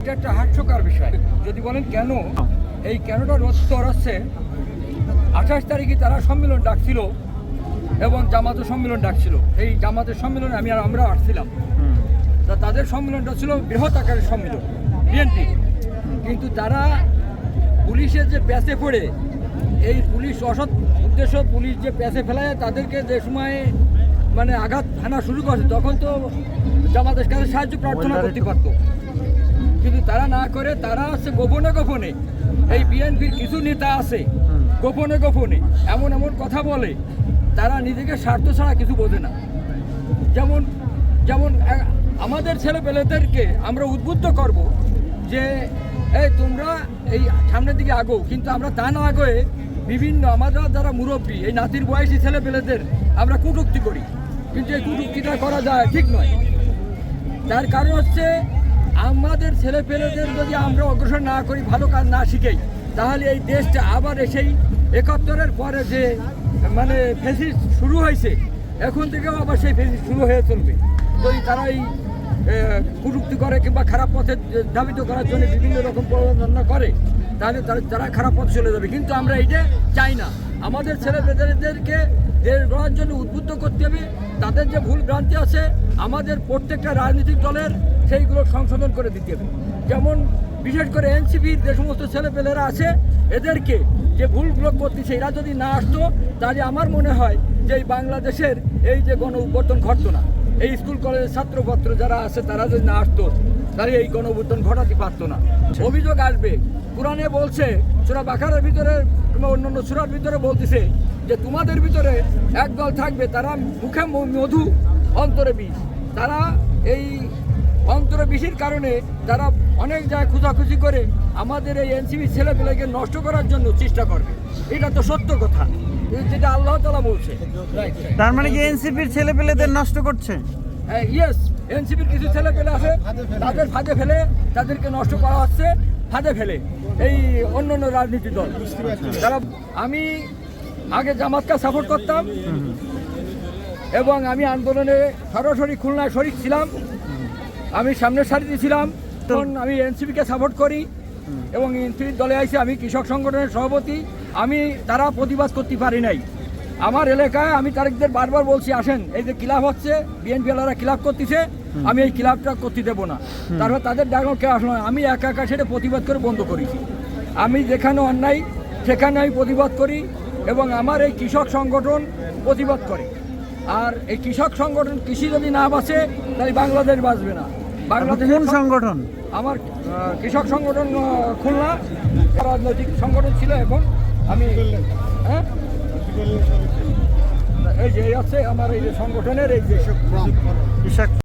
এটা একটা হাস্যকর বিষয়। যদি বলেন কেন, এই কেনটার উত্তর হচ্ছে 28 তারিখে তারা সম্মেলন ডাকছিল এবং জামাতের সম্মেলন ডাকছিল। এই জামাতের সম্মেলনে আমরা আসছিলাম। তা তাদের সম্মেলনটা ছিল বৃহৎ আকারের সম্মেলন বিএনপি, কিন্তু তারা পুলিশের যে প্যাচে পড়ে এই পুলিশ অসৎ উদ্দেশ্য পুলিশ যে প্যাচে ফেলায় তাদেরকে যে সময় মানে আঘাত হানা শুরু করছে, তখন তো জামাতের কাছে সাহায্য প্রার্থনা করতে পারত, কিন্তু তারা না করে তারা হচ্ছে গোপনে গোপনে এই বিএনপির কিছু নেতা আছে গোপনে গোপনে এমন এমন কথা বলে, তারা নিজেকে স্বার্থ ছাড়া কিছু বোঝে না। যেমন যেমন আমাদের ছেলেপেলেদেরকে আমরা উদ্বুদ্ধ করব যে এই তোমরা এই সামনের দিকে আগো, কিন্তু আমরা তা না আগে বিভিন্ন আমরা যারা মুরব্বী এই নাতির বয়সী ছেলেপেলেদের আমরা কটূক্তি করি, কিন্তু এই কটূক্তিটা করা যায় ঠিক নয়। তার কারণ হচ্ছে আমাদের ছেলেপেলেদের যদি আমরা অগ্রসর না করি, ভালো কাজ না শিখেই, তাহলে এই দেশটা আবার সেই 71-এর পরে যে মানে ফেসিস্ট শুরু হয়েছে, এখন থেকেও আবার সেই ফেসিস্ট শুরু হয়ে চলবে। যদি তারা এই কটূক্তি করে কিংবা খারাপ পথে ধাবিত করার জন্য বিভিন্ন রকম প্রবঞ্চনা করে, তাহলে তারা খারাপ পথে চলে যাবে। কিন্তু আমরা এইটা চাই না। আমাদের ছেলেপেলেদেরকে দেশ গড়ার জন্য উদ্বুদ্ধ করতে হবে। তাদের যে ভুল ভ্রান্তি আছে আমাদের প্রত্যেকটা রাজনৈতিক দলের সেইগুলো সংশোধন করে দিতে হবে। যেমন বিশেষ করে এনসিপির যে সমস্ত ছেলেপেলেরা আছে, এদেরকে যে ভুলগুলো করতেছে এরা যদি না আসতো, তাহলে আমার মনে হয় যে এই বাংলাদেশের এই যে গণ অভ্যুত্থান ঘটতো না। এই স্কুল কলেজের ছাত্রপত্র যারা আছে তারা যদি না আসতো, তাহলে এই গণ অভ্যুত্থান ঘটাতে পারতো না। অভিযোগ আসবে, কোরআনে বলছে সূরা বাকারার ভিতরে কিংবা অন্যান্য সূরার ভিতরে বলতেছে যে তোমাদের ভিতরে একদল থাকবে তারা মুখে মধু অন্তরে বিষ। তারা এই অন্তরে বিষের কারণে তারা অনেক জায়গায় খোঁজাখুঁজি করে আমাদের এই এনসিপি ছেলেপেলেকে নষ্ট করার জন্য চেষ্টা করবে। এটা তো সত্য কথা, যেটা আল্লাহ তাআলা বলছে। তার মানে কি এনসিপির ছেলেপেলেদের নষ্ট করছে? ইয়েস, এনসিপির কিছু ছেলেপেলে আছে, তাদের ফাঁদে ফেলে তাদেরকে নষ্ট করা হচ্ছে, ফাঁদে ফেলে এই অন্য অন্য রাজনীতি দল। তারা আমি আগে জামাতকে সাপোর্ট করতাম এবং আমি আন্দোলনে সরাসরি খুলনায় শরীক ছিলাম, আমি সামনের সারিতে ছিলাম। তখন আমি এনসিপিকে সাপোর্ট করি এবং এনসিপির দলে আইসি, আমি কৃষক সংগঠনের সভাপতি। আমি তারা প্রতিবাদ করতে পারি নাই। আমার এলাকায় আমি তারেকদের বারবার বলছি আসেন, এই যে ক্লাব হচ্ছে বিএনপিওয়ালারা ক্লাব করতেছে, আমি এই ক্লাবটা করতে দেবো না। তারপর তাদের ডাকও কেউ আসলো না, আমি একা একা সেটা প্রতিবাদ করে বন্ধ করেছি। আমি যেখানে অন্যায় সেখানে আমি প্রতিবাদ করি এবং আমার এই কৃষক সংগঠন প্রতিবাদ করে। আর এই কৃষক সংগঠন কৃষি যদি না বাঁচে তাহলে বাংলাদেশ বাঁচবে না। বাংলাদেশের সংগঠন আমার কৃষক সংগঠন খুলনা রাজনৈতিক সংগঠন ছিল, এখন আমি এই যে আছে আমার এই যে সংগঠনের এই যে কৃষক